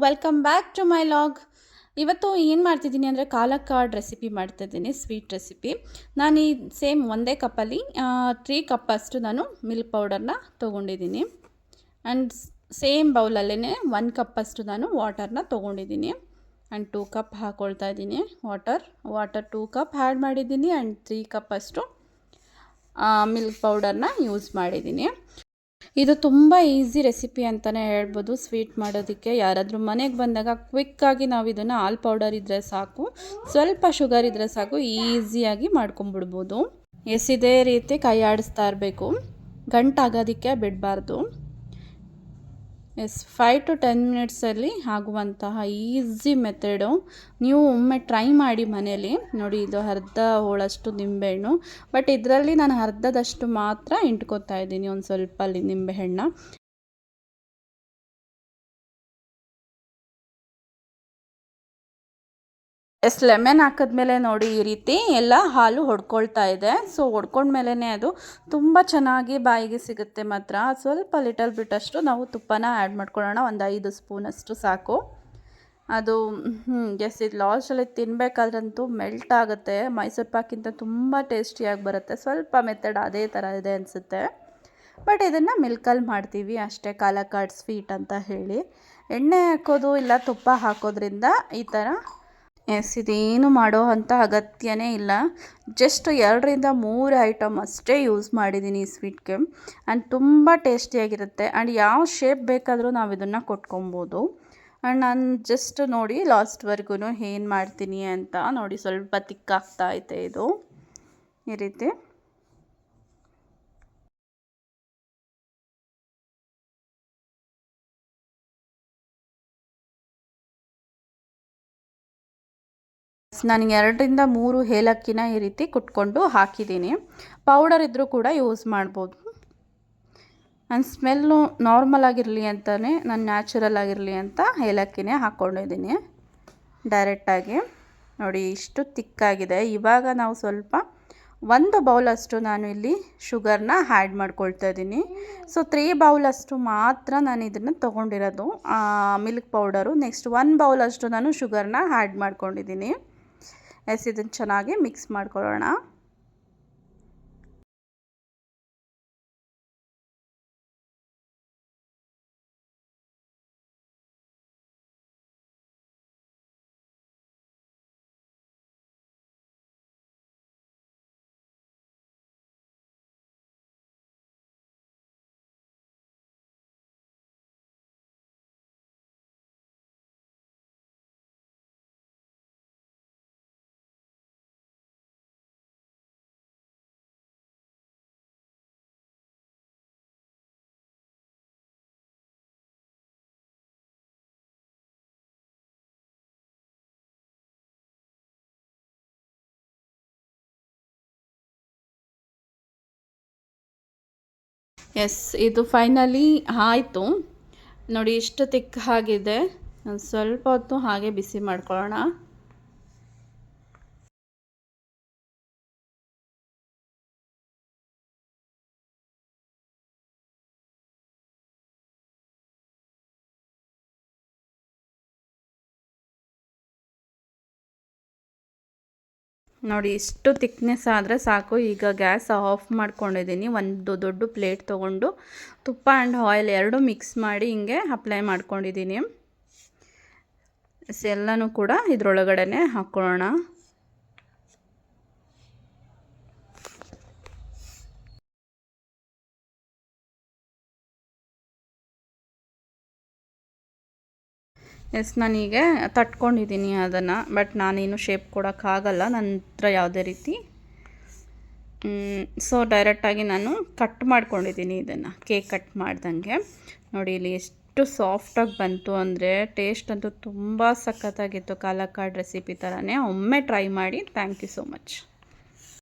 Welcome back to my vlog. ಇವತ್ತು ಏನು ಮಾಡ್ತಿದ್ದೀನಿ ಅಂದರೆ ಕಾಲಕ್ಕಾಡ್ ರೆಸಿಪಿ ಮಾಡ್ತಿದ್ದೀನಿ, ಸ್ವೀಟ್ ರೆಸಿಪಿ. ನಾನು ಈ ಸೇಮ್ ಒಂದೇ ಕಪ್ಪಲ್ಲಿ 3 ಕಪ್ಪಷ್ಟು ನಾನು ಮಿಲ್ಕ್ ಪೌಡರ್ನ ತೊಗೊಂಡಿದ್ದೀನಿ. ಆ್ಯಂಡ್ ಸೇಮ್ ಬೌಲಲ್ಲೇ 1 ಕಪ್ಪಷ್ಟು ನಾನು ವಾಟರ್ನ ತೊಗೊಂಡಿದ್ದೀನಿ. ಆ್ಯಂಡ್ 2 ಕಪ್ ಹಾಕ್ಕೊಳ್ತಾ ಇದ್ದೀನಿ ವಾಟರ್ 2 ಕಪ್ ಆ್ಯಡ್ ಮಾಡಿದ್ದೀನಿ. ಆ್ಯಂಡ್ 3 ಕಪ್ಪಷ್ಟು ಮಿಲ್ಕ್ ಪೌಡರ್ನ ಯೂಸ್ ಮಾಡಿದ್ದೀನಿ. ಇದು ತುಂಬ ಈಸಿ ರೆಸಿಪಿ ಅಂತಲೇ ಹೇಳ್ಬೋದು ಸ್ವೀಟ್ ಮಾಡೋದಕ್ಕೆ. ಯಾರಾದರೂ ಮನೆಗೆ ಬಂದಾಗ ಕ್ವಿಕ್ಕಾಗಿ ನಾವು ಇದನ್ನು ಹಾಲು ಪೌಡರ್ ಇದ್ದರೆ ಸಾಕು, ಸ್ವಲ್ಪ ಶುಗರ್ ಇದ್ದರೆ ಸಾಕು, ಈಸಿಯಾಗಿ ಮಾಡ್ಕೊಂಬಿಡ್ಬೋದು. ಇದೇ ರೀತಿ ಕೈ ಆಡಿಸ್ತಾ ಇರಬೇಕು, ಗಂಟಾಗೋದಕ್ಕೆ ಬಿಡಬಾರ್ದು. 5 to 10 ಮಿನಿಟ್ಸಲ್ಲಿ ಆಗುವಂತಹ ಈಸಿ ಮೆಥಡು. ನೀವು ಒಮ್ಮೆ ಟ್ರೈ ಮಾಡಿ ಮನೇಲಿ ನೋಡಿ. ಇದು ಅರ್ಧ ಹೋಳಷ್ಟು ನಿಂಬೆಹಣ್ಣು, ಬಟ್ ಇದರಲ್ಲಿ ನಾನು ಅರ್ಧದಷ್ಟು ಮಾತ್ರ ಇಂಟ್ಕೊತಾ ಇದ್ದೀನಿ, ಒಂದು ಸ್ವಲ್ಪ ನಿಂಬೆಹಣ್ಣ. ಲೆಮನ್ ಹಾಕಿದ್ಮೇಲೆ ನೋಡಿ ಈ ರೀತಿ ಎಲ್ಲ ಹಾಲು ಹೊಡ್ಕೊಳ್ತಾ ಇದೆ. ಸೊ ಹೊಡ್ಕೊಂಡ್ಮೇಲೆ ಅದು ತುಂಬ ಚೆನ್ನಾಗಿ ಬಾಯಿಗೆ ಸಿಗುತ್ತೆ. ಮಾತ್ರ ಸ್ವಲ್ಪ ಲಿಟಲ್ ಬಿಟ್ಟಷ್ಟು ನಾವು ತುಪ್ಪನ ಆ್ಯಡ್ ಮಾಡ್ಕೊಳ್ಳೋಣ, ಒಂದು 5 ಸ್ಪೂನಷ್ಟು ಸಾಕು. ಅದು ಇದು ಲಾಸ್ಟಲ್ಲಿ ತಿನ್ನಬೇಕಾದ್ರಂತೂ ಮೆಲ್ಟ್ ಆಗುತ್ತೆ. ಮೈಸೂರು ಪಾಕಿಂತ ತುಂಬ ಟೇಸ್ಟಿಯಾಗಿ ಬರುತ್ತೆ. ಸ್ವಲ್ಪ ಮೆಥಡ್ ಅದೇ ಥರ ಇದೆ ಅನಿಸುತ್ತೆ, ಬಟ್ ಇದನ್ನು ಮಿಲ್ಕಲ್ಲಿ ಮಾಡ್ತೀವಿ ಅಷ್ಟೇ, ಕಾಲಕ್ಕಾಡ್ ಸ್ವೀಟ್ ಅಂತ ಹೇಳಿ. ಎಣ್ಣೆ ಹಾಕೋದು ಇಲ್ಲ ತುಪ್ಪ ಹಾಕೋದ್ರಿಂದ ಈ ಥರ ಇದೇನು ಮಾಡೋ ಅಂಥ ಅಗತ್ಯನೇ ಇಲ್ಲ. ಜಸ್ಟ್ 2 ರಿಂದ 3 ಐಟಮ್ ಅಷ್ಟೇ ಯೂಸ್ ಮಾಡಿದ್ದೀನಿ ಈ ಸ್ವೀಟ್ಗೆ. ಆ್ಯಂಡ್ ತುಂಬ ಟೇಸ್ಟಿಯಾಗಿರುತ್ತೆ. ಆ್ಯಂಡ್ ಯಾವ ಶೇಪ್ ಬೇಕಾದರೂ ನಾವು ಇದನ್ನು ಕೊಟ್ಕೊಬೋದು. ಆ್ಯಂಡ್ ನಾನು ಜಸ್ಟ್ ನೋಡಿ ಲಾಸ್ಟ್ವರೆಗೂ ಏನು ಮಾಡ್ತೀನಿ ಅಂತ ನೋಡಿ. ಸ್ವಲ್ಪ ತಿಕ್ಕಾಗ್ತಾ ಐತೆ ಇದು ಈ ರೀತಿ. ನಾನು 2 ರಿಂದ 3 ಏಲಕ್ಕಿನ ಈ ರೀತಿ ಕುಟ್ಕೊಂಡು ಹಾಕಿದ್ದೀನಿ. ಪೌಡರ್ ಇದ್ದರೂ ಕೂಡ ಯೂಸ್ ಮಾಡ್ಬೋದು. ನನ್ನ ಸ್ಮೆಲ್ಲು ನಾರ್ಮಲ್ ಆಗಿರಲಿ ಅಂತಲೇ, ನಾನು ನ್ಯಾಚುರಲ್ ಆಗಿರಲಿ ಅಂತ ಏಲಕ್ಕಿನೇ ಹಾಕ್ಕೊಂಡಿದ್ದೀನಿ ಡೈರೆಕ್ಟಾಗಿ. ನೋಡಿ ಇಷ್ಟು ತಿಕ್ಕಾಗಿದೆ. ಇವಾಗ ನಾವು ಸ್ವಲ್ಪ 1 ಬೌಲಷ್ಟು ನಾನು ಇಲ್ಲಿ ಶುಗರ್ನ ಆ್ಯಡ್ ಮಾಡ್ಕೊಳ್ತಾ ಇದ್ದೀನಿ. ಸೊ 3 ಬೌಲಷ್ಟು ಮಾತ್ರ ನಾನು ಇದನ್ನು ತೊಗೊಂಡಿರೋದು ಮಿಲ್ಕ್ ಪೌಡರು. ನೆಕ್ಸ್ಟ್ 1 ಬೌಲಷ್ಟು ನಾನು ಶುಗರ್ನ ಆ್ಯಡ್ ಮಾಡ್ಕೊಂಡಿದ್ದೀನಿ. ಇದನ್ನು ಚೆನ್ನಾಗಿ ಮಿಕ್ಸ್ ಮಾಡ್ಕೊಳ್ಳೋಣ. ಇದು ಫೈನಲಿ ಆಯಿತು ನೋಡಿ. ಇಷ್ಟು ತಿಕ್ಕಾಗಿದೆ. ಸ್ವಲ್ಪ ಹೊತ್ತು ಹಾಗೆ ಬಿಸಿ ಮಾಡ್ಕೊಳ್ಳೋಣ. ನೋಡಿ ಇಷ್ಟು ತಿಕ್ನೆಸ್ ಆದರೆ ಸಾಕು. ಈಗ ಗ್ಯಾಸ್ ಆಫ್ ಮಾಡ್ಕೊಂಡಿದ್ದೀನಿ. ಒಂದು ದೊಡ್ಡ ಪ್ಲೇಟ್ ತೊಗೊಂಡು ತುಪ್ಪ ಆ್ಯಂಡ್ ಆಯಿಲ್ 2 ಮಿಕ್ಸ್ ಮಾಡಿ ಹಿಂಗೆ ಅಪ್ಲೈ ಮಾಡ್ಕೊಂಡಿದ್ದೀನಿ. ಎಲ್ಲನೂ ಕೂಡ ಇದರೊಳಗಡೆ ಹಾಕ್ಕೊಳ್ಳೋಣ. ನಾನೀಗ ತಟ್ಕೊಂಡಿದ್ದೀನಿ ಅದನ್ನು, ಬಟ್ ನಾನೇನು ಶೇಪ್ ಕೊಡೋಕ್ಕಾಗಲ್ಲ ನನ್ನ ಹತ್ರ ಯಾವುದೇ ರೀತಿ. ಸೊ ಡೈರೆಕ್ಟಾಗಿ ನಾನು ಕಟ್ ಮಾಡ್ಕೊಂಡಿದ್ದೀನಿ ಇದನ್ನು, ಕೇಕ್ ಕಟ್ ಮಾಡ್ದಂಗೆ. ನೋಡಿ ಇಲ್ಲಿ ಎಷ್ಟು ಸಾಫ್ಟಾಗಿ ಬಂತು ಅಂದರೆ, ಟೇಸ್ಟ್ ಅಂತೂ ತುಂಬ ಸಖತ್ತಾಗಿತ್ತು. ಕಾಲಕ್ಕಾಡ್ ರೆಸಿಪಿ ಥರನೇ. ಒಮ್ಮೆ ಟ್ರೈ ಮಾಡಿ. Thank you so much.